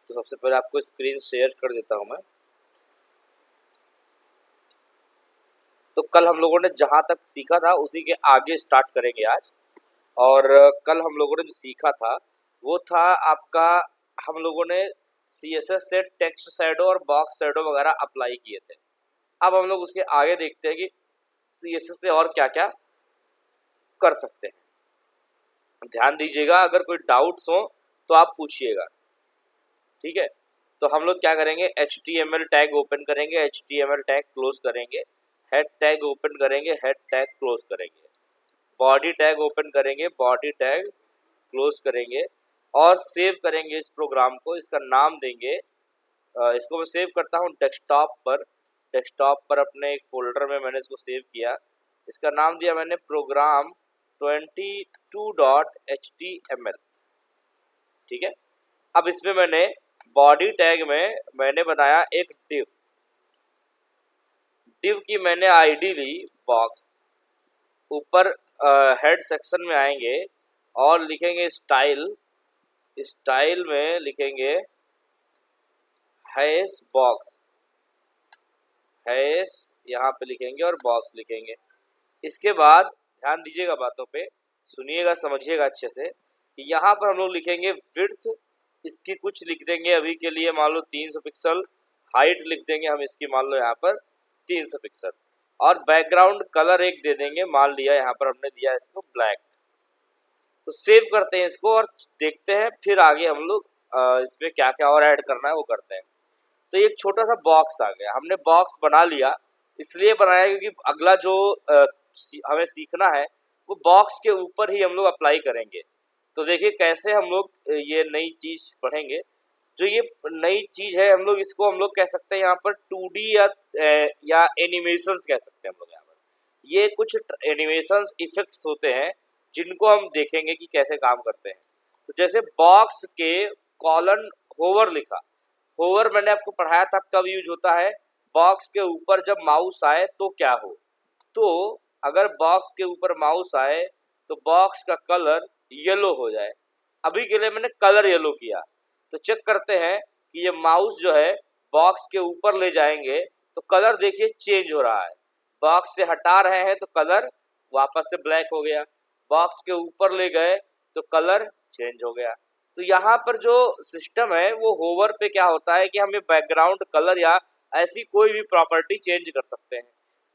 तो सबसे पहले आपको स्क्रीन शेयर कर देता हूं मैं। तो कल हम लोगों ने जहां तक सीखा था उसी के आगे स्टार्ट करेंगे आज। और कल हम लोगों ने जो सीखा था वो था आपका, हम लोगों ने CSS से टेक्स्ट शैडो और बॉक्स शैडो वगैरह अप्लाई किए थे। अब हम लोग उसके आगे देखते हैं कि CSS से और क्या क्या कर सकते हैं। ध्यान दीजिएगा, अगर कोई डाउट्स हो तो आप पूछिएगा, ठीक है। तो हम लोग क्या करेंगे, HTML टैग ओपन करेंगे, HTML टैग क्लोज करेंगे, हेड टैग ओपन करेंगे, हेड टैग क्लोज करेंगे, बॉडी टैग ओपन करेंगे, बॉडी टैग क्लोज करेंगे और सेव करेंगे इस प्रोग्राम को। इसका नाम देंगे, इसको मैं सेव करता हूँ डेस्कटॉप पर। डेस्कटॉप पर अपने एक फोल्डर में मैंने इसको सेव किया। इसका नाम दिया मैंने प्रोग्राम 22.html, ठीक है। अब इसमें मैंने बॉडी टैग में मैंने बनाया एक डिव। डिव की मैंने आईडी ली बॉक्स। ऊपर हेड सेक्शन में आएंगे और लिखेंगे स्टाइल। स्टाइल में लिखेंगे हैश बॉक्स, हैश यहाँ पे लिखेंगे और बॉक्स लिखेंगे। इसके बाद ध्यान दीजिएगा बातों पे, सुनिएगा समझिएगा अच्छे से कि यहाँ पर हम लोग लिखेंगे विड्थ। इसकी कुछ लिख देंगे अभी के लिए, मान लो 300 पिक्सल। हाइट लिख देंगे हम इसकी, मान लो यहाँ पर 300 पिक्सल। और बैकग्राउंड कलर एक दे देंगे, मान लिया यहाँ पर हमने दिया इसको ब्लैक। तो सेव करते हैं इसको और देखते हैं फिर आगे हम लोग इसमें क्या क्या और ऐड करना है वो करते हैं। तो एक छोटा सा बॉक्स आ गया, हमने बॉक्स बना लिया। इसलिए बनाया क्योंकि अगला जो हमें सीखना है वो बॉक्स के ऊपर ही हम लोग अप्लाई करेंगे। तो देखिए कैसे हम लोग ये नई चीज पढ़ेंगे। जो ये नई चीज है हम लोग इसको हम लोग कह सकते हैं यहाँ पर 2D या एनिमेशंस कह सकते हैं हम लोग यहाँ पर। ये कुछ एनिमेशंस इफेक्ट्स होते हैं जिनको हम देखेंगे कि कैसे काम करते हैं। तो जैसे बॉक्स के कॉलन होवर लिखा, होवर मैंने आपको पढ़ाया था कब यूज होता है, बॉक्स के ऊपर जब माउस आए तो क्या हो। तो अगर बॉक्स के ऊपर माउस आए तो बॉक्स का कलर येलो हो जाए। अभी के लिए मैंने कलर येलो किया, तो चेक करते हैं कि ये माउस जो है बॉक्स के ऊपर ले जाएंगे तो कलर देखिए चेंज हो रहा है। बॉक्स से हटा रहे हैं तो कलर वापस से ब्लैक हो गया, बॉक्स के ऊपर ले गए तो कलर चेंज हो गया। तो यहाँ पर जो सिस्टम है वो होवर पे क्या होता है कि हम ये बैकग्राउंड कलर या ऐसी कोई भी प्रॉपर्टी चेंज कर सकते हैं।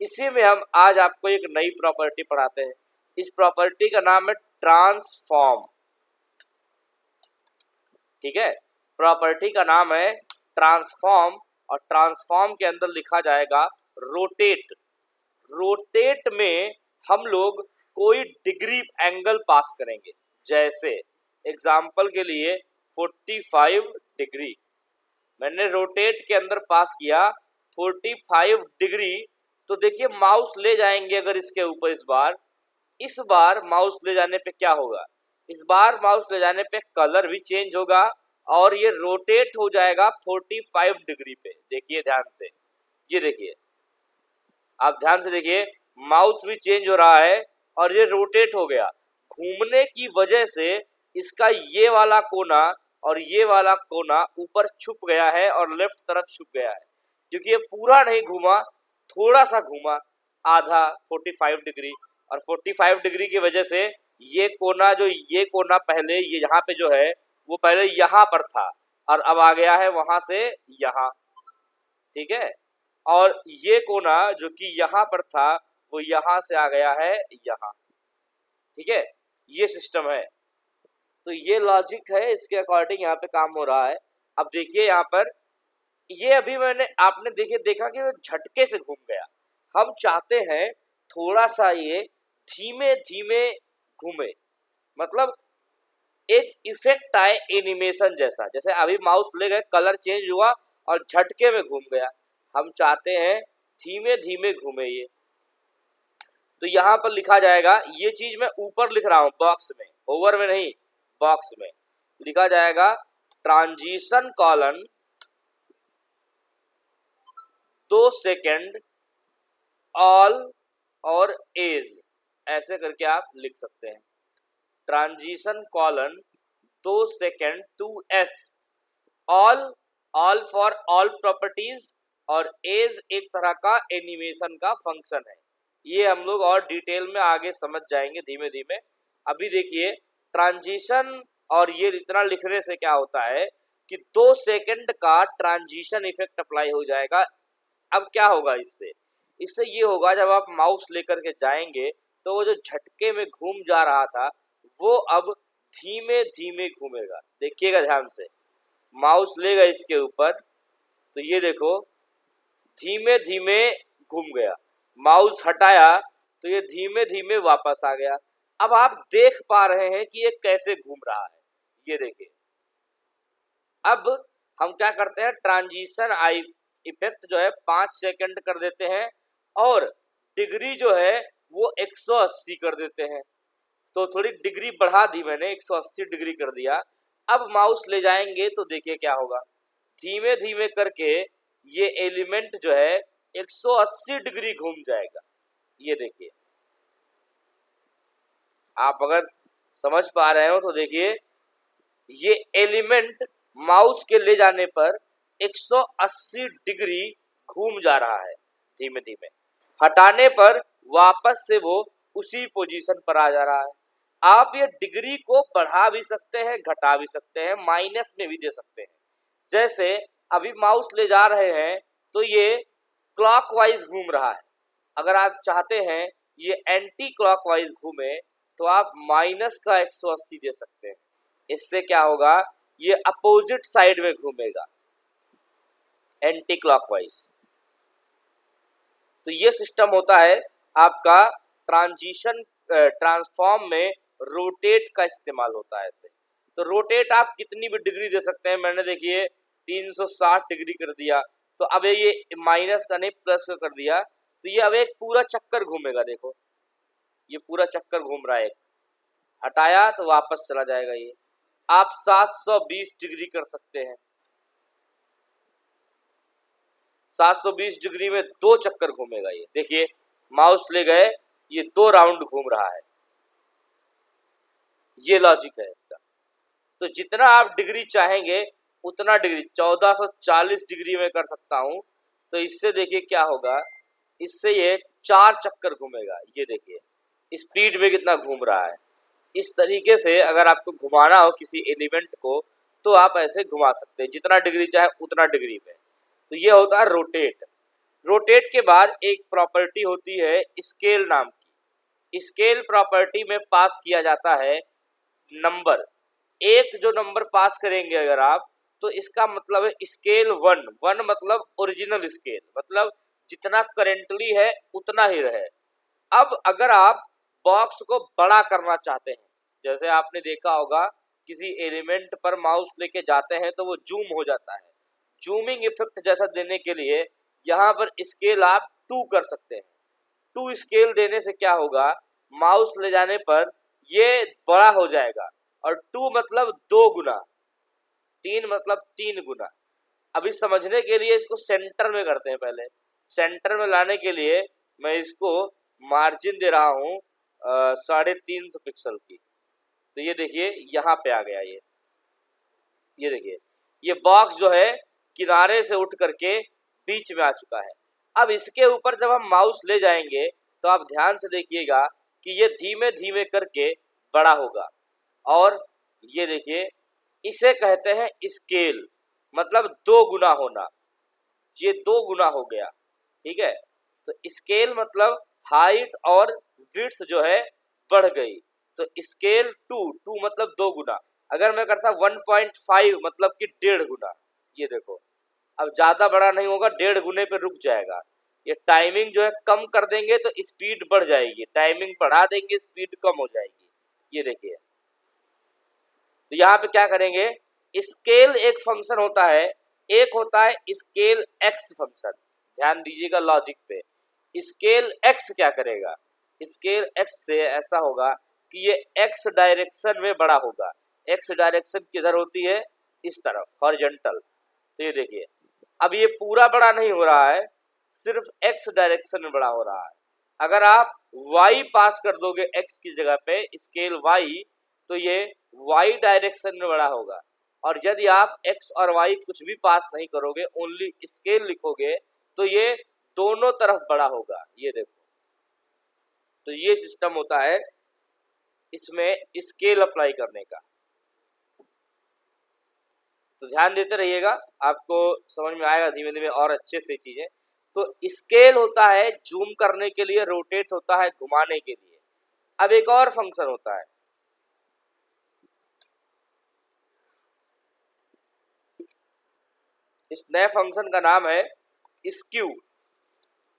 इसी में हम आज आपको एक नई प्रॉपर्टी पढ़ाते हैं। इस प्रॉपर्टी का नाम है ट्रांसफॉर्म, ठीक है। प्रॉपर्टी का नाम है ट्रांसफॉर्म और ट्रांसफॉर्म के अंदर लिखा जाएगा रोटेट। रोटेट में हम लोग कोई डिग्री एंगल पास करेंगे। जैसे एग्जाम्पल के लिए 45 डिग्री मैंने रोटेट के अंदर पास किया, 45 डिग्री। तो देखिए माउस ले जाएंगे अगर इसके ऊपर, इस बार माउस ले जाने पे क्या होगा, इस बार माउस ले जाने पे कलर भी चेंज होगा और ये रोटेट हो जाएगा 45 डिग्री पे। देखिए ध्यान से, ये देखिए, आप ध्यान से देखिए, माउस भी चेंज हो रहा है और ये रोटेट हो गया। घूमने की वजह से इसका ये वाला कोना और ये वाला कोना ऊपर छुप गया है और लेफ्ट तरफ छुप गया है, क्योंकि ये पूरा नहीं घूमा, थोड़ा सा घूमा, आधा 45 डिग्री। और 45 डिग्री की वजह से ये कोना पहले ये यहाँ पे जो है वो पहले यहाँ पर था और अब आ गया है वहां से यहाँ, ठीक है। और ये कोना जो कि यहाँ पर था वो यहाँ से आ गया है यहाँ, ठीक है। ये सिस्टम है, तो ये लॉजिक है, इसके अकॉर्डिंग यहाँ पे काम हो रहा है। अब देखिए यहाँ पर ये अभी आपने देखा कि वो झटके से घूम गया। हम चाहते हैं थोड़ा सा ये धीमे धीमे घूमे, मतलब एक इफेक्ट आए एनिमेशन जैसा। जैसे अभी माउस ले गए, कलर चेंज हुआ और झटके में घूम गया। हम चाहते हैं धीमे धीमे घूमे ये। तो यहाँ पर लिखा जाएगा, ये चीज मैं ऊपर लिख रहा हूँ बॉक्स में, ओवर में नहीं, बॉक्स में लिखा जाएगा ट्रांजिशन कॉलन 2 सेकेंड ऑल और एज, ऐसे करके आप लिख सकते हैं। Transition colon 2 second 2s all for all properties, और एज एक तरह का एनिमेशन का फंक्शन है। ये हम लोग और डिटेल में आगे समझ जाएंगे धीमे धीमे। अभी देखिए ट्रांजिशन, और ये इतना लिखने से क्या होता है कि 2 सेकंड का ट्रांजिशन इफेक्ट अप्लाई हो जाएगा। अब क्या होगा इससे, इससे ये होगा जब आप माउस लेकर के जाएंगे तो वो जो झटके में घूम जा रहा था वो अब धीमे धीमे घूमेगा। देखिएगा ध्यान से, माउस लेगा इसके ऊपर तो ये देखो धीमे धीमे घूम गया, माउस हटाया तो ये धीमे धीमे वापस आ गया। अब आप देख पा रहे हैं कि ये कैसे घूम रहा है, ये देखिए। अब हम क्या करते हैं, ट्रांजिशन आई इफेक्ट जो है 5 सेकंड कर देते हैं और डिग्री जो है वो 180 कर देते हैं। तो थोड़ी डिग्री बढ़ा दी मैंने, 180 डिग्री कर दिया। अब माउस ले जाएंगे तो देखिए क्या होगा, धीमे धीमे करके ये एलिमेंट जो है 180 डिग्री घूम जाएगा। ये देखिए, आप अगर समझ पा रहे हो तो देखिए ये एलिमेंट माउस के ले जाने पर 180 डिग्री घूम जा रहा है धीमे धीमे, हटाने पर वापस से वो उसी पोजीशन पर आ जा रहा है। आप ये डिग्री को बढ़ा भी सकते हैं, घटा भी सकते हैं, माइनस में भी दे सकते हैं। जैसे अभी माउस ले जा रहे हैं तो ये क्लॉकवाइज घूम रहा है, अगर आप चाहते हैं ये एंटी क्लॉकवाइज घूमे तो आप माइनस का 180 दे सकते हैं। इससे क्या होगा, ये अपोजिट साइड में घूमेगा एंटी क्लॉकवाइज। तो ये सिस्टम होता है आपका ट्रांजिशन ट्रांसफॉर्म में, रोटेट का इस्तेमाल होता है ऐसे। तो रोटेट आप कितनी भी डिग्री दे सकते हैं, मैंने देखिए 360 डिग्री कर दिया, तो अब ये माइनस का नहीं प्लस का कर दिया, तो ये अब एक पूरा चक्कर घूमेगा। देखो ये पूरा चक्कर घूम रहा है, हटाया तो वापस चला जाएगा। ये आप 720 डिग्री कर सकते हैं, 720 डिग्री में 2 चक्कर घूमेगा। ये देखिए माउस ले गए, ये 2 राउंड घूम रहा है। ये लॉजिक है इसका। तो जितना आप डिग्री चाहेंगे उतना डिग्री, 1440 डिग्री में कर सकता हूं। तो इससे देखिए क्या होगा, इससे ये 4 चक्कर घूमेगा। ये देखिए स्पीड में कितना घूम रहा है। इस तरीके से अगर आपको घुमाना हो किसी एलिमेंट को तो आप ऐसे घुमा सकते हैं, जितना डिग्री चाहे उतना डिग्री में। तो ये होता है रोटेट। रोटेट के बाद एक प्रॉपर्टी होती है स्केल नाम की। स्केल प्रॉपर्टी में पास किया जाता है नंबर। एक जो नंबर पास करेंगे अगर आप, तो इसका मतलब है स्केल 1। 1 मतलब ओरिजिनल स्केल, मतलब जितना करेंटली है उतना ही रहे। अब अगर आप बॉक्स को बड़ा करना चाहते हैं, जैसे आपने देखा होगा किसी एलिमेंट पर माउस लेके जाते हैं तो वो जूम हो जाता है, जूमिंग इफेक्ट जैसा देने के लिए यहाँ पर स्केल आप 2 कर सकते हैं। 2 स्केल देने से क्या होगा, माउस ले जाने पर ये बड़ा हो जाएगा, और 2 मतलब 2 गुना, 3 मतलब 3 गुना। अभी समझने के लिए इसको सेंटर में करते हैं। पहले सेंटर में लाने के लिए मैं इसको मार्जिन दे रहा हूँ 350 पिक्सल की। तो ये देखिए यहाँ पे आ गया। ये देखिए ये बॉक्स जो है किनारे से उठ करके बीच में आ चुका है। अब इसके ऊपर जब हम माउस ले जाएंगे तो आप ध्यान से देखिएगा कि ये धीमे धीमे करके बड़ा होगा। और ये देखिए इसे कहते हैं स्केल, मतलब 2 गुना होना। ये 2 गुना हो गया, ठीक है। तो स्केल मतलब हाइट और विड्थ जो है बढ़ गई। तो स्केल 2 मतलब 2 गुना। अगर मैं करता 1.5 मतलब कि 1.5 गुना। ये देखो अब ज्यादा बड़ा नहीं होगा, 1.5 गुने पे रुक जाएगा। ये टाइमिंग जो है कम कर देंगे तो स्पीड बढ़ जाएगी, टाइमिंग बढ़ा देंगे स्पीड कम हो जाएगी। ये देखिए, तो यहाँ पे क्या करेंगे, स्केल एक फंक्शन होता है, एक होता है स्केल एक्स फंक्शन। ध्यान दीजिएगा लॉजिक पे। स्केल एक्स क्या करेगा, स्केल एक्स से ऐसा होगा कि ये एक्स डायरेक्शन में बड़ा होगा। एक्स डायरेक्शन किधर होती है, इस तरफ, हॉरिजॉन्टल। तो ये देखिए अब ये पूरा बड़ा नहीं हो रहा है, सिर्फ एक्स डायरेक्शन में बड़ा हो रहा है। अगर आप y पास कर दोगे x की जगह पे, स्केल y, तो ये y डायरेक्शन में बड़ा होगा। और यदि आप x और y कुछ भी पास नहीं करोगे, ओनली स्केल लिखोगे, तो ये दोनों तरफ बड़ा होगा। ये देखो, तो ये सिस्टम होता है इसमें स्केल अप्लाई करने का। तो ध्यान देते रहिएगा, आपको समझ में आएगा धीमे धीमे और अच्छे से चीजें। तो स्केल होता है जूम करने के लिए, रोटेट होता है घुमाने के लिए। अब एक और फंक्शन होता है, इस नए फंक्शन का नाम है स्क्यू।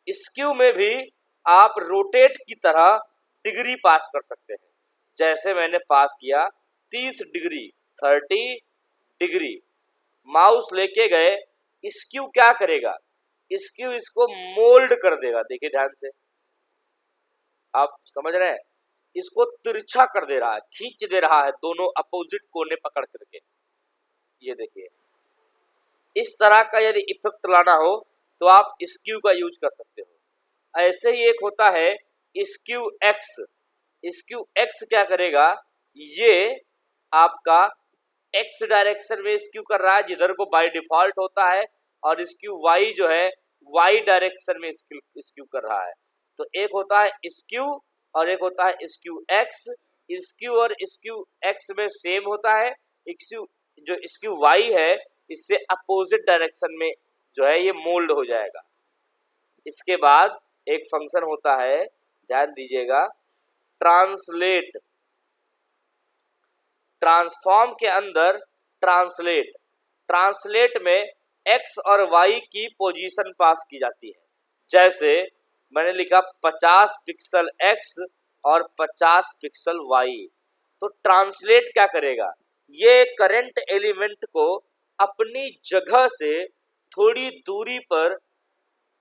स्क्यू में भी आप रोटेट की तरह डिग्री पास कर सकते हैं। जैसे मैंने पास किया 30 डिग्री, 30 डिग्री, माउस लेके गए, स्क्यू क्या करेगा, स्क्यू इसको मोल्ड कर देगा। देखिए ध्यान से, आप समझ रहे हैं, इसको तिरछा कर दे रहा है, खींच दे रहा है दोनों अपोजिट कोने पकड़ करके। ये देखिए, इस तरह का यदि इफेक्ट लाना हो तो आप स्क्यू का यूज कर सकते हो। ऐसे ही एक होता है स्क्यू एक्स। स्क्यू एक्स क्या करेगा, ये आपका एक्स डायरेक्शन में स्क्यू कर रहा है, जिधर को बाय डिफॉल्ट होता है, और स्क्यू वाई जो है वाई डायरेक्शन में स्क्यू कर रहा है। तो एक होता है स्क्यू और एक होता है स्क्यू एक्स। स्क्यू और स्क्यू एक्स में सेम होता है, स्क्यू जो स्क्यू वाई है इससे अपोजिट डायरेक्शन में जो है ये मोल्ड हो जाएगा। इसके बाद एक फंक्शन होता है, ध्यान दीजिएगा, ट्रांसलेट। ट्रांसफॉर्म के अंदर ट्रांसलेट, ट्रांसलेट में x और y की पोजीशन पास की जाती है। जैसे मैंने लिखा 50 पिक्सल x और 50 पिक्सल y। तो ट्रांसलेट क्या करेगा, ये करंट एलिमेंट को अपनी जगह से थोड़ी दूरी पर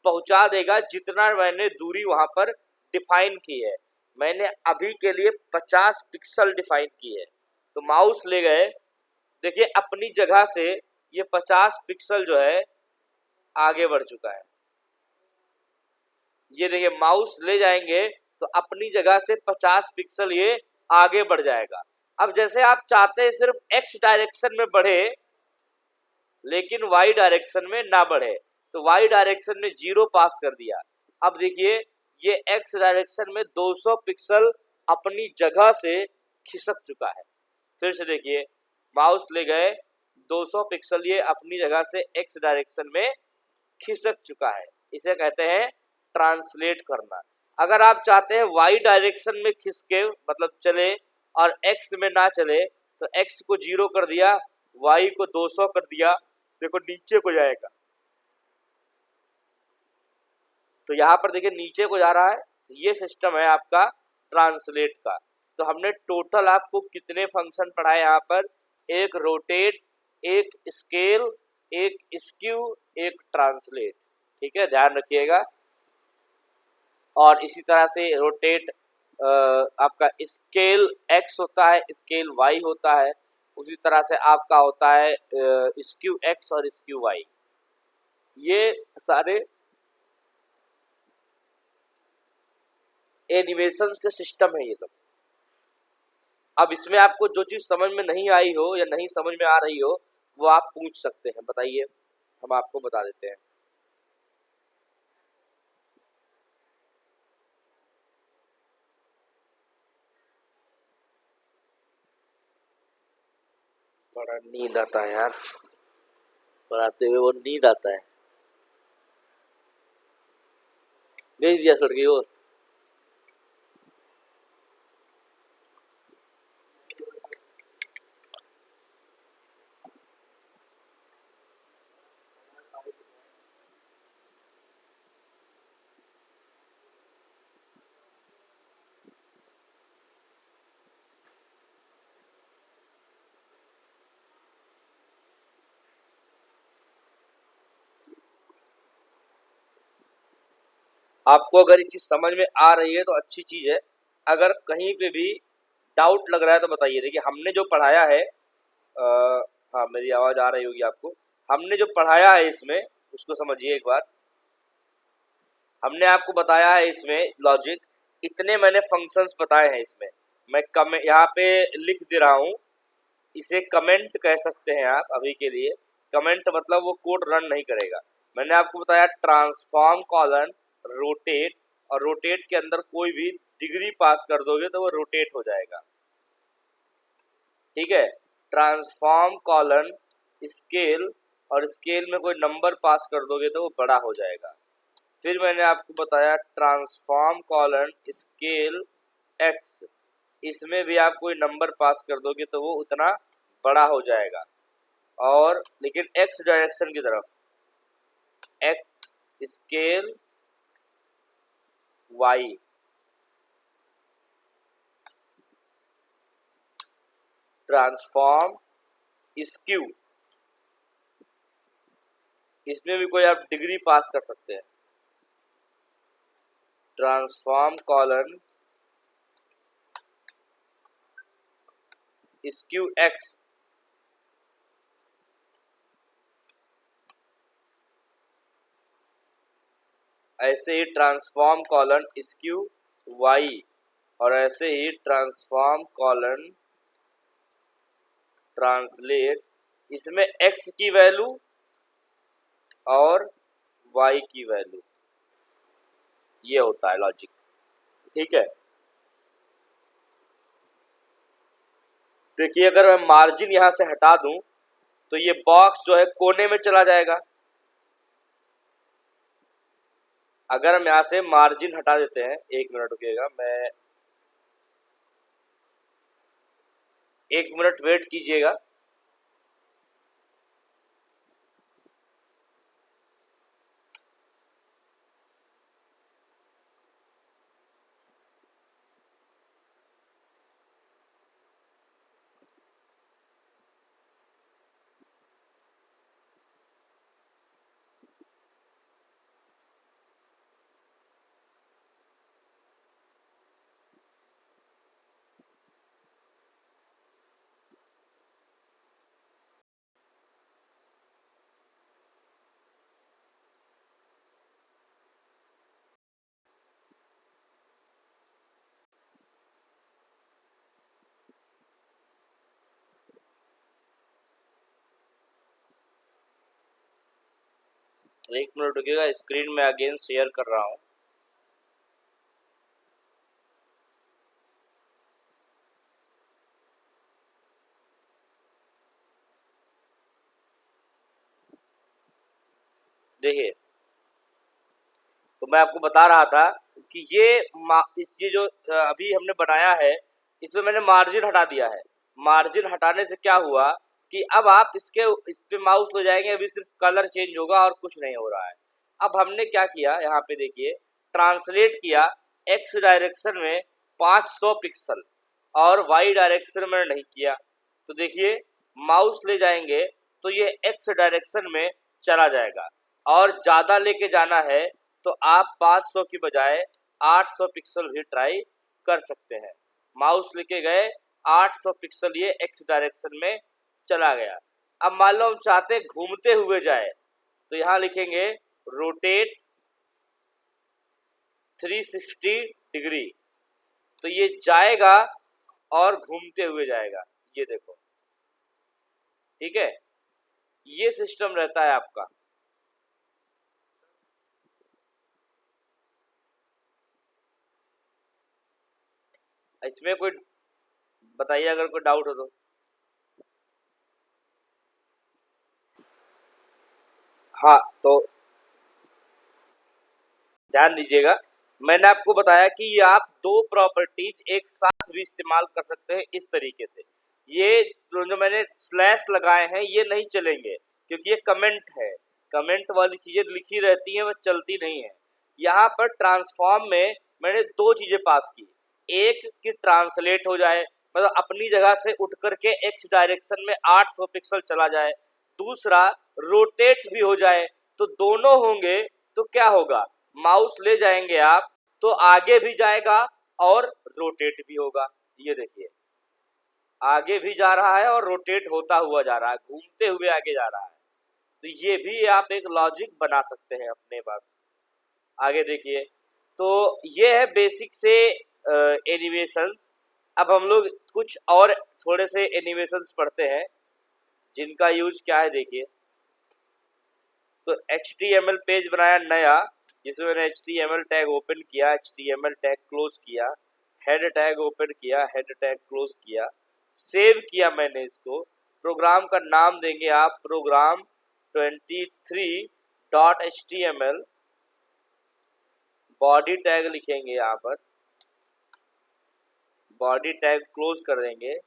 पहुंचा देगा, जितना मैंने दूरी वहां पर डिफाइन की है। मैंने अभी के लिए 50 पिक्सल डिफाइन की है, तो माउस ले गए, देखिए अपनी जगह से ये 50 पिक्सल जो है आगे बढ़ चुका है। ये देखिए माउस ले जाएंगे तो अपनी जगह से 50 पिक्सल ये आगे बढ़ जाएगा। अब जैसे आप चाहते हैं सिर्फ x डायरेक्शन में बढ़े लेकिन y डायरेक्शन में ना बढ़े, तो y डायरेक्शन में 0 पास कर दिया। अब देखिए ये x डायरेक्शन में 200 पिक्सल अपनी जगह से खिसक चुका है। फिर से देखिए, माउस ले गए, 200 पिक्सल ये अपनी जगह से x डायरेक्शन में खिसक चुका है। इसे कहते हैं ट्रांसलेट करना। अगर आप चाहते हैं y डायरेक्शन में खिसके मतलब चले और x में ना चले, तो x को 0 कर दिया, y को 200 कर दिया, देखो नीचे को जाएगा। तो यहाँ पर देखिए नीचे को जा रहा है। ये सिस्टम है आपका ट्रांसलेट का। तो हमने टोटल आपको कितने फंक्शन पढ़ाए यहाँ पर, एक रोटेट, एक स्केल, एक स्क्यू, एक ट्रांसलेट। ठीक है, ध्यान रखिएगा। और इसी तरह से रोटेट आपका स्केल x होता है, स्केल y होता है, उसी तरह से आपका होता है स्क्यू x और स्क्यू y। ये सारे एनिमेशंस के सिस्टम है ये सब। अब इसमें आपको जो चीज समझ में नहीं आई हो या नहीं समझ में आ रही हो वो आप पूछ सकते हैं, बताइए, हम आपको बता देते हैं। बड़ा नींद आता है यार, पढ़ाते हुए वो नींद आता है। भेज दिया सर की ओर। आपको अगर ये चीज समझ में आ रही है तो अच्छी चीज है, अगर कहीं पे भी डाउट लग रहा है तो बताइए। देखिए हमने जो पढ़ाया है, हाँ मेरी आवाज आ रही होगी आपको, हमने जो पढ़ाया है इसमें उसको समझिए एक बार। हमने आपको बताया है इसमें लॉजिक, इतने मैंने फंक्शंस बताए हैं इसमें। मैं कम यहाँ पे लिख दे रहा हूँ, इसे कमेंट कह सकते हैं आप अभी के लिए। कमेंट मतलब वो कोड रन नहीं करेगा। मैंने आपको बताया ट्रांसफॉर्म कॉलन रोटेट, और रोटेट के अंदर कोई भी डिग्री पास कर दोगे तो वो रोटेट हो जाएगा। ठीक है, ट्रांसफॉर्म कॉलन स्केल, और स्केल में कोई नंबर पास कर दोगे तो वो बड़ा हो जाएगा। फिर मैंने आपको बताया ट्रांसफॉर्म कॉलन स्केल एक्स, इसमें भी आप कोई नंबर पास कर दोगे तो वो उतना बड़ा हो जाएगा, और लेकिन एक्स डायरेक्शन की तरफ, X scale Y, transform skew, इसमें भी कोई आप डिग्री पास कर सकते हैं। ट्रांसफॉर्म कॉलन स्क्यू एक्स, ऐसे ही ट्रांसफॉर्म कॉलन स्क्यू वाई, और ऐसे ही ट्रांसफॉर्म कॉलन ट्रांसलेट, इसमें एक्स की वैल्यू और वाई की वैल्यू, ये होता है लॉजिक। ठीक है, देखिए अगर मैं मार्जिन यहां से हटा दूं तो ये बॉक्स जो है कोने में चला जाएगा। अगर हम यहां से मार्जिन हटा देते हैं, 1 मिनट रुकिएगा, मैं 1 मिनट वेट कीजिएगा। तो 1 मिनट रुकिएगा, स्क्रीन में अगेन शेयर कर रहा हूं। देखिए, तो मैं आपको बता रहा था कि ये जो अभी हमने बनाया है, इसमें मैंने मार्जिन हटा दिया है। मार्जिन हटाने से क्या हुआ कि अब आप इस पे माउस ले जाएंगे, अभी सिर्फ कलर चेंज होगा और कुछ नहीं हो रहा है। अब हमने क्या किया, यहाँ पे देखिए, ट्रांसलेट किया एक्स डायरेक्शन में 500 पिक्सल, और वाई डायरेक्शन में नहीं किया। तो देखिए माउस ले जाएंगे तो ये एक्स डायरेक्शन में चला जाएगा, और ज़्यादा लेके जाना है तो आप 500 की बजाय 800 पिक्सल भी ट्राई कर सकते हैं। माउस लेके गए, 800 पिक्सल ये एक्स डायरेक्शन में चला गया। अब मान लो हम चाहते घूमते हुए जाए, तो यहाँ लिखेंगे रोटेट 360 डिग्री, तो ये जाएगा और घूमते हुए जाएगा। ये देखो, ठीक है, ये सिस्टम रहता है आपका। इसमें कोई बताइए अगर कोई डाउट हो तो। हाँ, तो ध्यान दीजिएगा, मैंने आपको बताया कि ये आप दो प्रॉपर्टीज एक साथ भी इस्तेमाल कर सकते हैं इस तरीके से। ये जो मैंने स्लैश लगाए हैं ये नहीं चलेंगे, क्योंकि ये कमेंट है। कमेंट वाली चीजें लिखी रहती हैं, वह चलती नहीं है। यहाँ पर ट्रांसफॉर्म में मैंने दो चीजें पास की, एक कि ट्रांसलेट हो जाए, मतलब अपनी जगह से उठ करके एक्स डायरेक्शन में 800 पिक्सल चला जाए। दूसरा रोटेट भी हो जाए, तो दोनों होंगे तो क्या होगा, माउस ले जाएंगे आप तो आगे भी जाएगा और रोटेट भी होगा। ये देखिए, आगे भी जा रहा है और रोटेट होता हुआ जा रहा है, घूमते हुए आगे जा रहा है। तो ये भी आप एक लॉजिक बना सकते हैं अपने पास। आगे देखिए, तो ये है बेसिक से एनिमेशंस। अब हम लोग कुछ और थोड़े से एनिमेशंस पढ़ते हैं जिनका यूज क्या है देखिए। तो HTML पेज बनाया नया, जिसमें मैंने HTML टैग ओपन किया, HTML टैग क्लोज किया, हेड टैग ओपन किया, हेड टैग क्लोज किया, सेव किया मैंने इसको। प्रोग्राम का नाम देंगे आप प्रोग्राम 23.html, बॉडी टैग लिखेंगे यहाँ पर, बॉडी टैग क्लोज कर देंगे।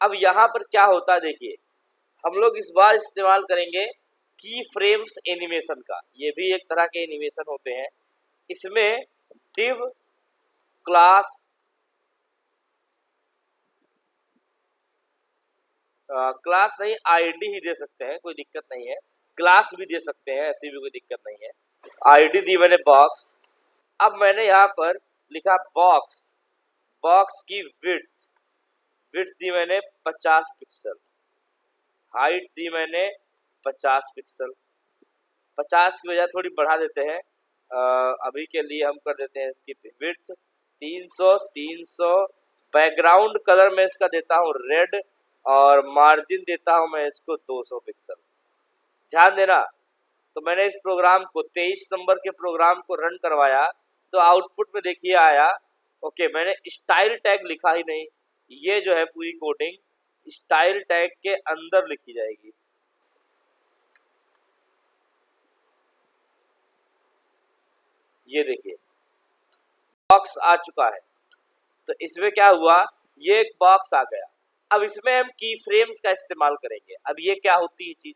अब यहाँ पर क्या होता है देखिए, हम लोग इस बार इस्तेमाल करेंगे की फ्रेम्स एनिमेशन का। ये भी एक तरह के एनिमेशन होते हैं। इसमें div क्लास क्लास नहीं, आईडी ही दे सकते हैं, कोई दिक्कत नहीं है। क्लास भी दे सकते हैं, ऐसी भी कोई दिक्कत नहीं है। आईडी दी मैंने बॉक्स। अब मैंने यहाँ पर लिखा बॉक्स, बॉक्स की विड्थ, विड्थ दी मैंने 50 पिक्सल, हाइट दी मैंने 50 पिक्सल। 50 की बजाय थोड़ी बढ़ा देते हैं, अभी के लिए हम कर देते हैं इसकी विड्थ 300। बैकग्राउंड कलर मैं इसका देता हूँ रेड, और मार्जिन देता हूँ मैं इसको 200 पिक्सल। ध्यान देना, तो मैंने इस प्रोग्राम को 23 नंबर के प्रोग्राम को रन करवाया, तो आउटपुट में देखिए आया ओके। मैंने स्टाइल टैग लिखा ही नहीं, ये जो है पूरी कोडिंग स्टाइल टैग के अंदर लिखी जाएगी। ये देखिए बॉक्स आ चुका है। तो इसमें क्या हुआ, ये एक बॉक्स आ गया। अब इसमें हम की फ्रेम्स का इस्तेमाल करेंगे। अब ये क्या होती है चीज,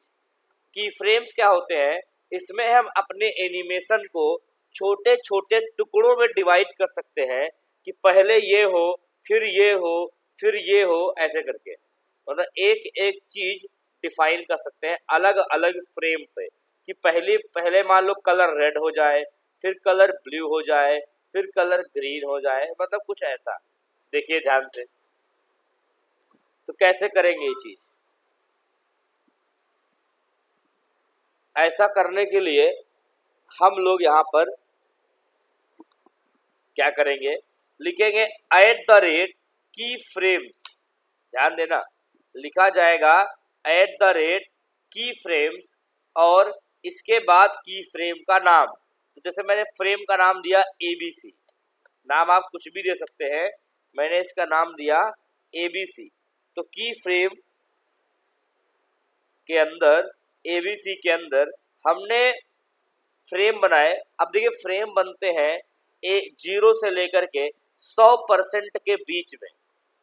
की फ्रेम्स क्या होते हैं, इसमें हम अपने एनिमेशन को छोटे छोटे टुकड़ों में डिवाइड कर सकते हैं कि पहले ये हो, फिर ये हो, फिर ये हो, ऐसे करके। मतलब एक एक चीज डिफाइन कर सकते हैं अलग अलग फ्रेम पे, कि पहले मान लो कलर रेड हो जाए, फिर कलर ब्लू हो जाए, फिर कलर ग्रीन हो जाए, मतलब कुछ ऐसा। देखिए ध्यान से, तो कैसे करेंगे ये चीज। ऐसा करने के लिए हम लोग यहाँ पर क्या करेंगे, लिखेंगे @ की फ्रेम्स। ध्यान देना, लिखा जाएगा @ की फ्रेम्स, और इसके बाद की फ्रेम का नाम। तो जैसे मैंने फ्रेम का नाम दिया ABC, नाम आप कुछ भी दे सकते हैं, मैंने इसका नाम दिया ABC। तो की फ्रेम के अंदर, ABC के अंदर हमने फ्रेम बनाए। अब देखिए फ्रेम बनते हैं 0 से लेकर के 100% के बीच में।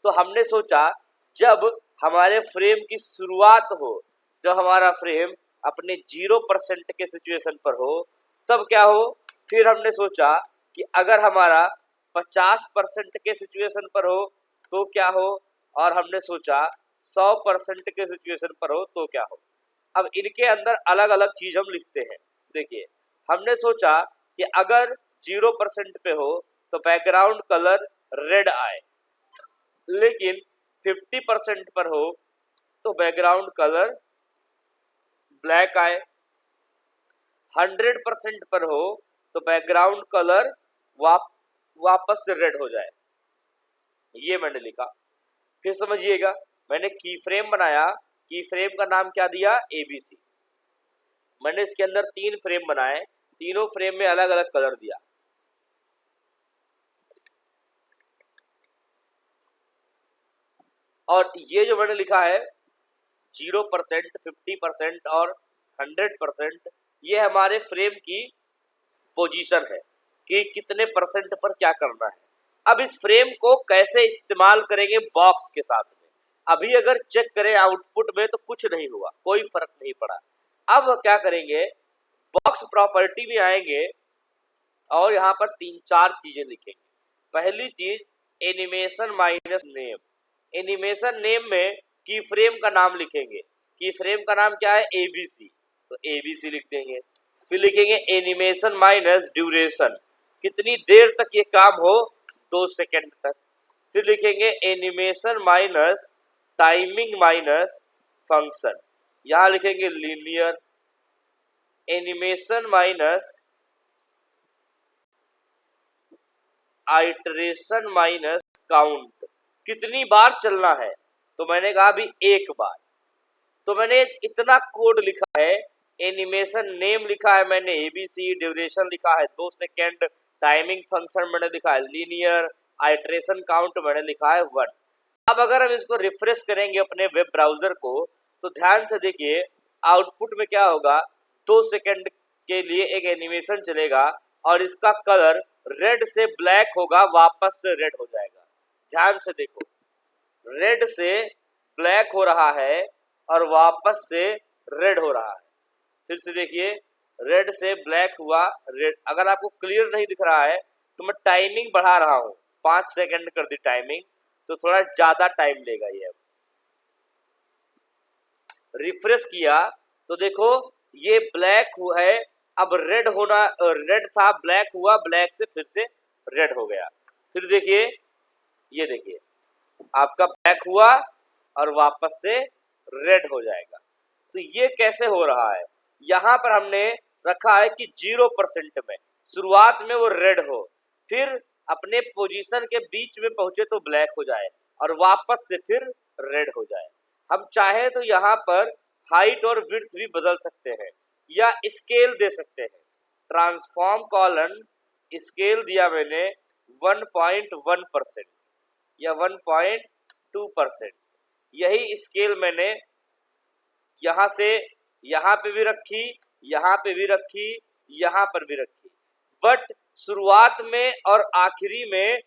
तो हमने सोचा जब हमारे फ्रेम की शुरुआत हो, जब हमारा फ्रेम अपने 0% के सिचुएशन पर हो, तब क्या हो। फिर हमने सोचा कि अगर हमारा 50% के सिचुएशन पर हो तो क्या हो, और हमने सोचा 100% के सिचुएशन पर हो तो क्या हो। अब इनके अंदर अलग अलग चीज हम लिखते हैं। देखिए हमने सोचा कि अगर 0% पे हो तो बैकग्राउंड कलर रेड आए, लेकिन 50% पर हो तो बैकग्राउंड कलर ब्लैक आए, 100% पर हो तो बैकग्राउंड कलर वापस से रेड हो जाए। ये मैंने लिखा। फिर समझिएगा, मैंने की फ्रेम बनाया, की फ्रेम का नाम क्या दिया, ABC। मैंने इसके अंदर 3 फ्रेम बनाए, तीनों फ्रेम में अलग अलग कलर दिया। और ये जो मैंने लिखा है 0%, 50% और 100%, ये हमारे फ्रेम की पोजीशन है कि कितने परसेंट पर क्या करना है। अब इस फ्रेम को कैसे इस्तेमाल करेंगे बॉक्स के साथ में। अभी अगर चेक करें आउटपुट में तो कुछ नहीं हुआ, कोई फर्क नहीं पड़ा। अब क्या करेंगे, बॉक्स प्रॉपर्टी में आएंगे और यहाँ पर 3-4 चीजें लिखेंगे। पहली चीज animation minus name. Animation name में की फ्रेम का नाम लिखेंगे। की फ्रेम का नाम क्या है, ABC, तो ABC लिख देंगे। फिर लिखेंगे एनिमेशन माइनस ड्यूरेशन, कितनी देर तक ये काम हो, 2 सेकेंड तक। फिर लिखेंगे animation minus timing minus function, यहाँ लिखेंगे linear. Animation minus iteration minus count, कितनी बार चलना है, तो मैंने कहा अभी एक बार। तो मैंने इतना कोड लिखा है, एनिमेशन नेम लिखा है मैंने ABC, ड्यूरेशन लिखा है 2 सेकेंड, टाइमिंग फंक्शन मैंने लिखा है लीनियर, आइट्रेशन काउंट मैंने लिखा है 1। अब अगर हम इसको रिफ्रेश करेंगे अपने वेब ब्राउजर को, तो ध्यान से देखिए आउटपुट में क्या होगा। 2 सेकेंड के लिए एक एनिमेशन चलेगा और इसका कलर रेड से ब्लैक होगा, वापस से रेड हो जाएगा। ध्यान से देखो, रेड से ब्लैक हो रहा है और वापस से रेड हो रहा है। फिर से देखिए, रेड से ब्लैक हुआ, रेड। अगर आपको क्लियर नहीं दिख रहा है तो मैं टाइमिंग बढ़ा रहा हूँ, 5 सेकेंड कर दी टाइमिंग, तो थोड़ा ज्यादा टाइम लेगा ये। अब रिफ्रेश किया तो देखो ये ब्लैक हुआ है, अब रेड होना, रेड था ब्लैक हुआ, ब्लैक से फिर से रेड हो गया। फिर देखिए, ये देखिए आपका ब्लैक हुआ और वापस से रेड हो जाएगा। तो ये कैसे हो रहा है, यहाँ पर हमने रखा है कि 0% में शुरुआत में वो रेड हो, फिर अपने पोजीशन के बीच में पहुंचे तो ब्लैक हो जाए और वापस से फिर रेड हो जाए। हम चाहे तो यहाँ पर हाइट और विड्थ भी बदल सकते हैं या स्केल दे सकते हैं। ट्रांसफॉर्म कॉलन स्केल दिया मैंने 1.1% या 1.2%। यही स्केल मैंने यहाँ से यहाँ पे भी रखी, यहाँ पे भी रखी, यहाँ पर भी रखी, बट शुरुआत में और आखिरी में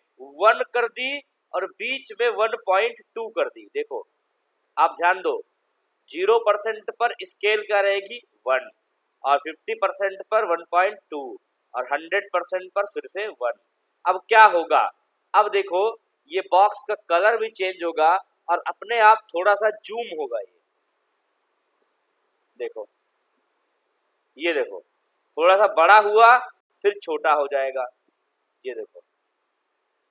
1 कर दी और बीच में 1.2 कर दी। देखो आप ध्यान दो, 0% पर स्केल क्या रहेगी 1 और 50% पर 1.2 और 100% पर फिर से 1। अब क्या होगा, अब देखो ये बॉक्स का कलर भी चेंज होगा और अपने आप थोड़ा सा जूम होगा। ये देखो थोड़ा सा बड़ा हुआ फिर छोटा हो जाएगा। ये देखो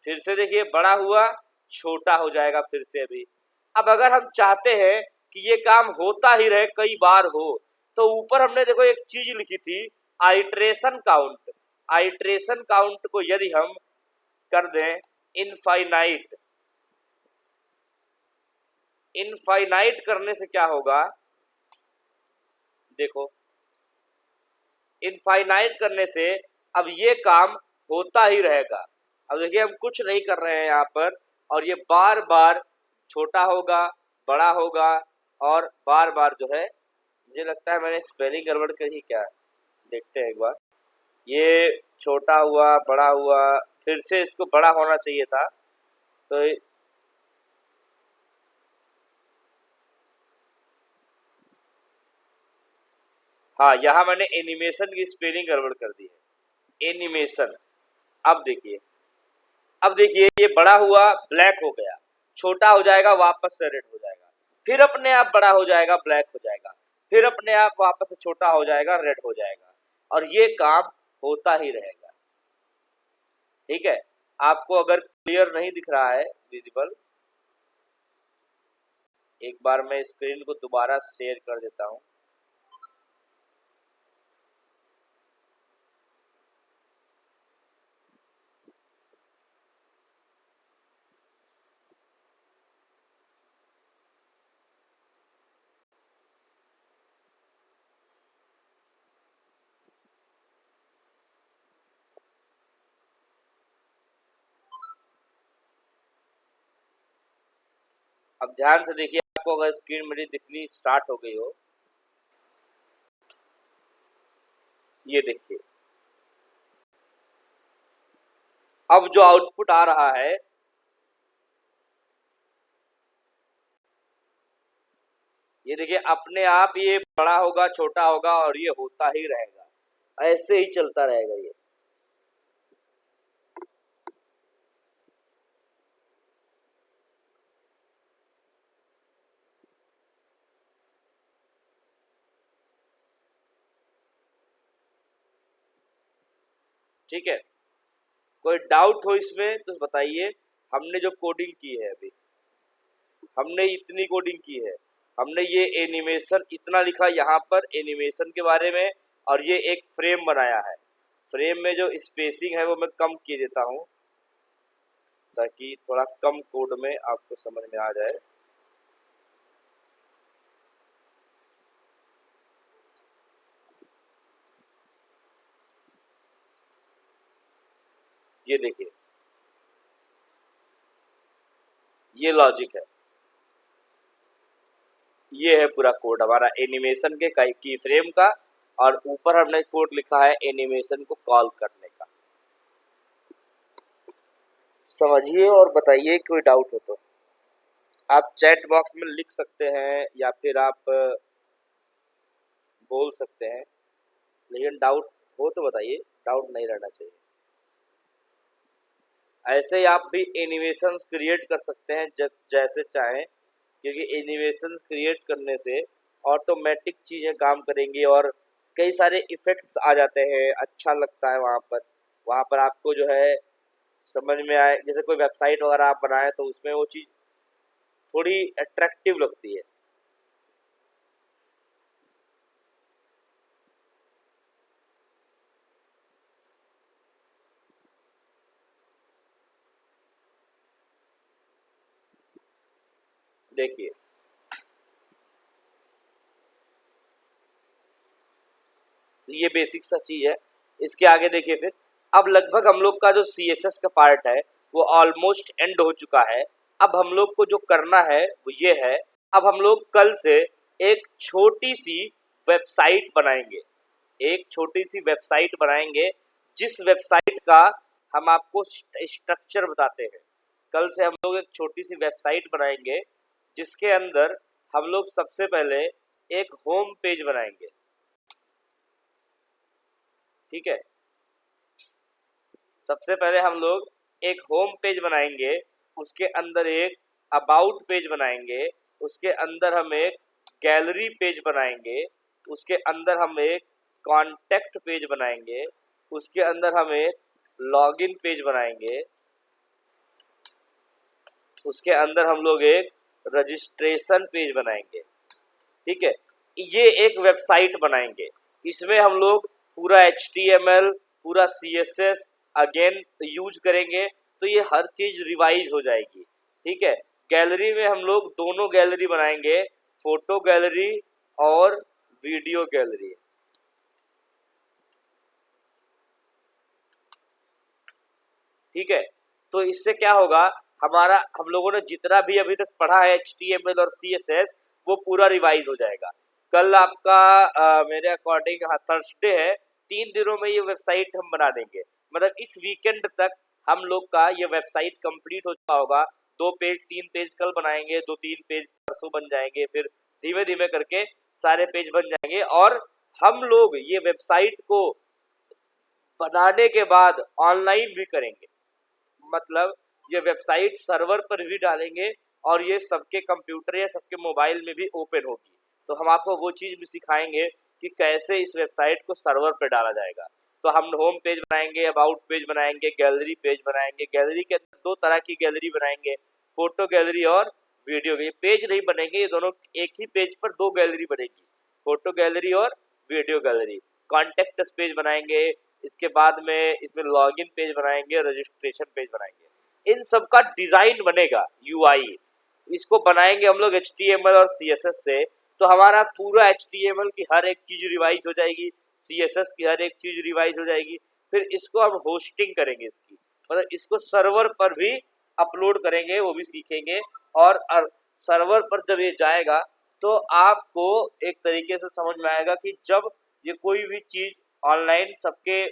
फिर से देखिए, बड़ा हुआ छोटा हो जाएगा फिर से अभी। अब अगर हम चाहते हैं कि ये काम होता ही रहे, कई बार हो, तो ऊपर हमने देखो एक चीज लिखी थी, आइट्रेशन काउंट। आइट्रेशन काउंट को यदि हम कर दें इनफाइनाइट, इनफाइनाइट करने से क्या होगा, देखो इनफाइनाइट करने से अब ये काम होता ही रहेगा। अब देखिए हम कुछ नहीं कर रहे हैं यहाँ पर, और ये बार बार छोटा होगा, बड़ा होगा, और बार बार जो है, मुझे लगता है मैंने स्पेलिंग गड़बड़ करी क्या, देखते हैं एक बार। ये छोटा हुआ, बड़ा हुआ, फिर से इसको बड़ा होना चाहिए था, तो हाँ यहाँ मैंने एनिमेशन की स्पेलिंग गड़बड़ कर दी है, एनिमेशन। अब देखिए, अब देखिए ये बड़ा हुआ ब्लैक हो गया, छोटा हो जाएगा वापस से रेड हो जाएगा, फिर अपने आप बड़ा हो जाएगा ब्लैक हो जाएगा, फिर अपने आप वापस से छोटा हो जाएगा रेड हो जाएगा, और ये काम होता ही रहेगा। ठीक है, आपको अगर क्लियर नहीं दिख रहा है विजिबल, एक बार मैं स्क्रीन को दोबारा शेयर कर देता हूँ। अब ध्यान से देखिए, आपको अगर स्क्रीन मेरी दिखनी स्टार्ट हो गई हो, ये देखिए अब जो आउटपुट आ रहा है, ये देखिए अपने आप ये बड़ा होगा छोटा होगा और ये होता ही रहेगा, ऐसे ही चलता रहेगा ये। ठीक है, कोई डाउट हो इसमें तो बताइए। हमने जो कोडिंग की है अभी, हमने इतनी कोडिंग की है, हमने ये एनिमेशन इतना लिखा यहाँ पर एनिमेशन के बारे में, और ये एक फ्रेम बनाया है। फ्रेम में जो स्पेसिंग है वो मैं कम किए देता हूँ, ताकि थोड़ा कम कोड में आपको समझ में आ जाए। ये देखिए, ये लॉजिक है, ये है पूरा कोड हमारा एनिमेशन के की फ्रेम का, और ऊपर हमने कोड लिखा है एनिमेशन को कॉल करने का। समझिए और बताइए, कोई डाउट हो तो आप चैट बॉक्स में लिख सकते हैं या फिर आप बोल सकते हैं, लेकिन डाउट हो तो बताइए, डाउट नहीं रहना चाहिए। ऐसे ही आप भी एनिमेशंस क्रिएट कर सकते हैं जब जैसे चाहें, क्योंकि एनिमेशंस क्रिएट करने से ऑटोमेटिक चीज़ें काम करेंगी और कई सारे इफ़ेक्ट्स आ जाते हैं, अच्छा लगता है वहाँ पर आपको जो है समझ में आए। जैसे कोई वेबसाइट वगैरह आप बनाएं तो उसमें वो चीज़ थोड़ी अट्रैक्टिव लगती है। देखिए, ये बेसिक सा चीज़ है। इसके आगे देखिए फिर, अब लगभग हम लोग का जो CSS का पार्ट है वो ऑलमोस्ट एंड हो चुका है। अब हम लोग को जो करना है वो ये है, अब हम लोग कल से एक छोटी सी वेबसाइट बनाएंगे, एक छोटी सी वेबसाइट बनाएंगे, जिस वेबसाइट का हम आपको स्ट्रक्चर बताते हैं। कल से हम लोग एक छोटी सी वेबसाइट बनाएंगे जिसके अंदर हम लोग सबसे पहले एक होम पेज बनाएंगे, ठीक है। सबसे पहले हम लोग एक होम पेज बनाएंगे, उसके अंदर एक अबाउट पेज बनाएंगे, उसके अंदर हम एक गैलरी पेज बनाएंगे, उसके अंदर हम एक कॉन्टैक्ट पेज बनाएंगे, उसके अंदर हम एक लॉगिन पेज बनाएंगे, उसके अंदर हम लोग एक रजिस्ट्रेशन पेज बनाएंगे, ठीक है। ये एक वेबसाइट बनाएंगे, इसमें हम लोग पूरा HTML, पूरा CSS अगेन यूज करेंगे, तो ये हर चीज रिवाइज हो जाएगी, ठीक है। गैलरी में हम लोग दोनों गैलरी बनाएंगे, फोटो गैलरी और वीडियो गैलरी, ठीक है। तो इससे क्या होगा, हमारा हम लोगों ने जितना भी अभी तक पढ़ा है HTML और CSS वो पूरा रिवाइज हो जाएगा। कल आपका मेरे अकॉर्डिंग थर्सडे है, 3 दिनों में ये वेबसाइट हम बना देंगे। मतलब इस वीकेंड तक हम लोग का ये वेबसाइट कंप्लीट हो चुका होगा। 2 पेज 3 पेज कल बनाएंगे, 2-3 पेज परसों बन जाएंगे, फिर धीमे धीमे करके सारे पेज बन जाएंगे। और हम लोग ये वेबसाइट को बनाने के बाद ऑनलाइन भी करेंगे, मतलब ये वेबसाइट सर्वर पर भी डालेंगे और ये सबके कंप्यूटर या सबके मोबाइल में भी ओपन होगी। तो हम आपको वो चीज़ भी सिखाएंगे कि कैसे इस वेबसाइट को सर्वर पर डाला जाएगा। तो हम होम पेज बनाएंगे, अबाउट पेज बनाएंगे, गैलरी पेज बनाएंगे। गैलरी के अंदर 2 तरह की गैलरी बनाएंगे, फोटो गैलरी और वीडियो। ये पेज नहीं बनेंगे, ये दोनों एक ही पेज पर 2 गैलरी बनेगी, फोटो गैलरी और वीडियो गैलरी। कॉन्टेक्ट पेज बनाएंगे, इसके बाद में इसमें लॉगिन पेज बनाएंगे, रजिस्ट्रेशन पेज बनाएंगे। इन सब का डिजाइन बनेगा, UI इसको बनाएंगे हम लोग HTML और CSS से। तो हमारा पूरा HTML की हर एक चीज रिवाइज हो जाएगी, CSS की हर एक चीज रिवाइज हो जाएगी। फिर इसको हम होस्टिंग करेंगे, इसकी मतलब इसको सर्वर पर भी अपलोड करेंगे, वो भी सीखेंगे। और सर्वर पर जब ये जाएगा तो आपको एक तरीके से समझ में आएगा कि जब ये कोई भी चीज ऑनलाइन सबके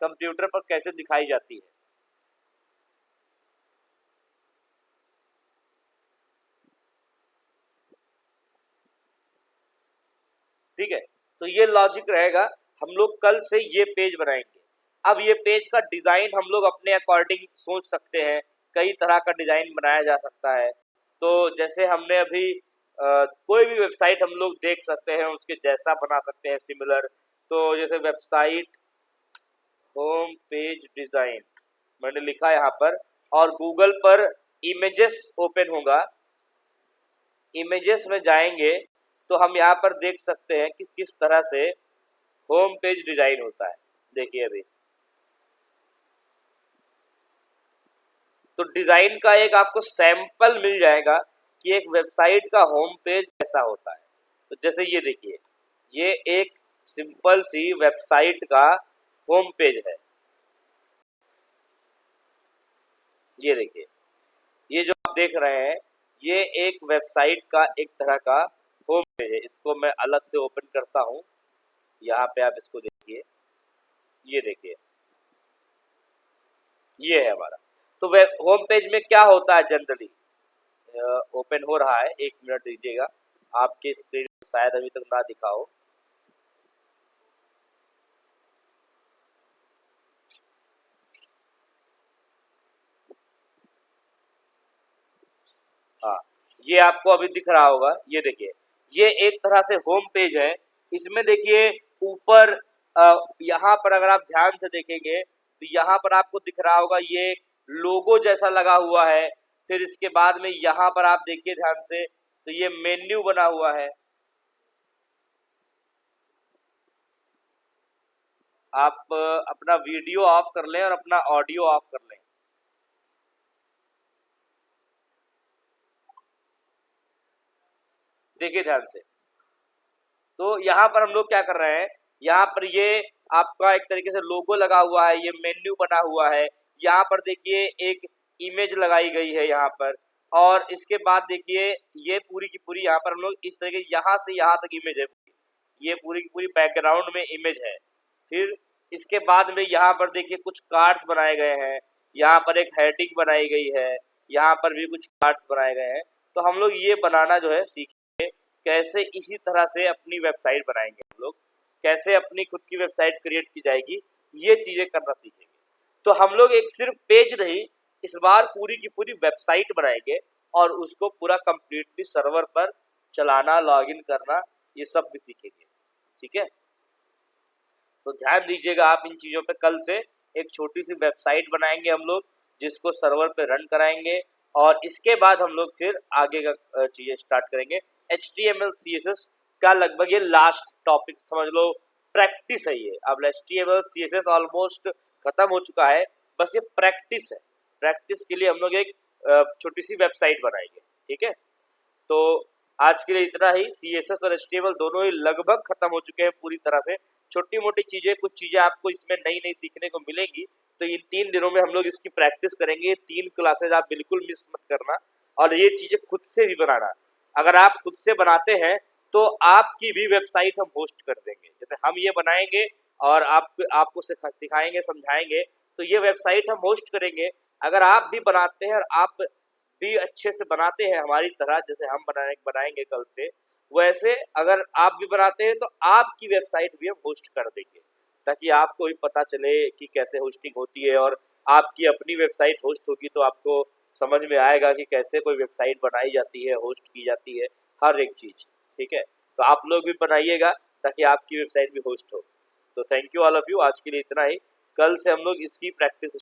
कंप्यूटर पर कैसे दिखाई जाती है। ठीक है, तो ये लॉजिक रहेगा। हम लोग कल से ये पेज बनाएंगे। अब ये पेज का डिजाइन हम लोग अपने अकॉर्डिंग सोच सकते हैं, कई तरह का डिजाइन बनाया जा सकता है। तो जैसे हमने अभी कोई भी वेबसाइट हम लोग देख सकते हैं, उसके जैसा बना सकते हैं सिमिलर। तो जैसे वेबसाइट होम पेज डिजाइन मैंने लिखा यहाँ पर, और गूगल पर इमेजेस ओपन होगा। इमेजेस में जाएंगे तो हम यहाँ पर देख सकते हैं कि किस तरह से होम पेज डिजाइन होता है। देखिए अभी तो डिज़ाइन का एक आपको सैंपल मिल जाएगा कि एक वेबसाइट का होम पेज कैसा होता है। तो जैसे ये देखिए, ये एक सिंपल सी वेबसाइट का होम पेज है। ये देखिए, ये जो आप देख रहे हैं ये एक वेबसाइट का एक तरह का होम पेज है। इसको मैं अलग से ओपन करता हूँ, यहाँ पे आप इसको देखिए, ये देखिए, ये है हमारा। तो वेब होम पेज में क्या होता है जनरली, ओपन हो रहा है, 1 मिनट दीजिएगा, आपके स्क्रीन शायद अभी तक ना दिखा हो। हाँ, ये आपको अभी दिख रहा होगा, ये देखिए, ये एक तरह से होम पेज है। इसमें देखिए ऊपर यहाँ पर अगर आप ध्यान से देखेंगे तो यहाँ पर आपको दिख रहा होगा ये लोगो जैसा लगा हुआ है। फिर इसके बाद में यहाँ पर आप देखिए ध्यान से, तो ये मेन्यू बना हुआ है। आप अपना वीडियो ऑफ कर लें और अपना ऑडियो ऑफ कर लें। देखिए ध्यान से, तो यहाँ पर हम लोग क्या कर रहे हैं, यहाँ पर ये आपका एक तरीके से लोगो लगा हुआ है, ये मेन्यू बना हुआ है। यहाँ पर देखिए एक इमेज लगाई गई है यहाँ पर, और इसके बाद देखिए ये पूरी की पूरी यहाँ पर हम लोग इस तरीके यहाँ से यहाँ तक इमेज है, ये पूरी की पूरी बैकग्राउंड में इमेज है। फिर इसके बाद में यहाँ पर देखिए कुछ कार्ड्स बनाए गए हैं, यहाँ पर एक हेडिंग बनाई गई है, यहाँ पर भी कुछ कार्ड्स बनाए गए हैं। तो हम लोग ये बनाना जो है सीखेंगे, कैसे इसी तरह से अपनी वेबसाइट बनाएंगे हम लोग, कैसे अपनी खुद की वेबसाइट क्रिएट की जाएगी, ये चीज़ें करना सीखेंगे। तो हम लोग एक सिर्फ पेज नहीं, इस बार पूरी की पूरी वेबसाइट बनाएंगे और उसको पूरा कंप्लीटली सर्वर पर चलाना, लॉगिन करना, ये सब भी सीखेंगे। ठीक है, तो ध्यान दीजिएगा आप इन चीज़ों पे। कल से एक छोटी सी वेबसाइट बनाएंगे हम लोग, जिसको सर्वर पे रन कराएंगे, और इसके बाद हम लोग फिर आगे का चीज़ें स्टार्ट करेंगे। HTML CSS का लगभग ये लास्ट टॉपिक समझ लो, प्रैक्टिस है ये। अब HTML CSS ऑलमोस्ट खत्म हो चुका है, बस ये प्रैक्टिस है। प्रैक्टिस के लिए हम लोग एक छोटी सी वेबसाइट बनाएंगे। ठीक है, तो आज के लिए इतना ही। CSS और HTML दोनों ही लगभग खत्म हो चुके हैं पूरी तरह से। छोटी मोटी चीज़ें, कुछ चीज़ें आपको इसमें नई नई सीखने को मिलेंगी, तो इन 3 दिनों में हम लोग इसकी प्रैक्टिस करेंगे। 3 क्लासेज आप बिल्कुल मिस मत करना, और ये चीज़ें खुद से भी बनाना। अगर आप खुद से बनाते हैं तो आपकी भी वेबसाइट हम होस्ट कर देंगे। जैसे हम ये बनाएंगे और आपको सिखाएंगे, समझाएंगे, तो ये वेबसाइट हम होस्ट करेंगे। अगर आप भी बनाते हैं और आप भी अच्छे से बनाते हैं हमारी तरह, जैसे हम बनाएंगे कल से, वैसे अगर आप भी बनाते हैं तो आपकी वेबसाइट भी हम होस्ट कर देंगे, ताकि आपको भी पता चले कि कैसे होस्टिंग होती है। और आपकी अपनी वेबसाइट होस्ट होगी तो आपको समझ में आएगा कि कैसे कोई वेबसाइट बनाई जाती है, होस्ट की जाती है, हर एक चीज़। ठीक है, तो आप लोग भी बनाइएगा ताकि आपकी वेबसाइट भी होस्ट हो। तो thank you all of you, आज के लिए इतना ही। कल से हम लोग इसकी प्रैक्टिस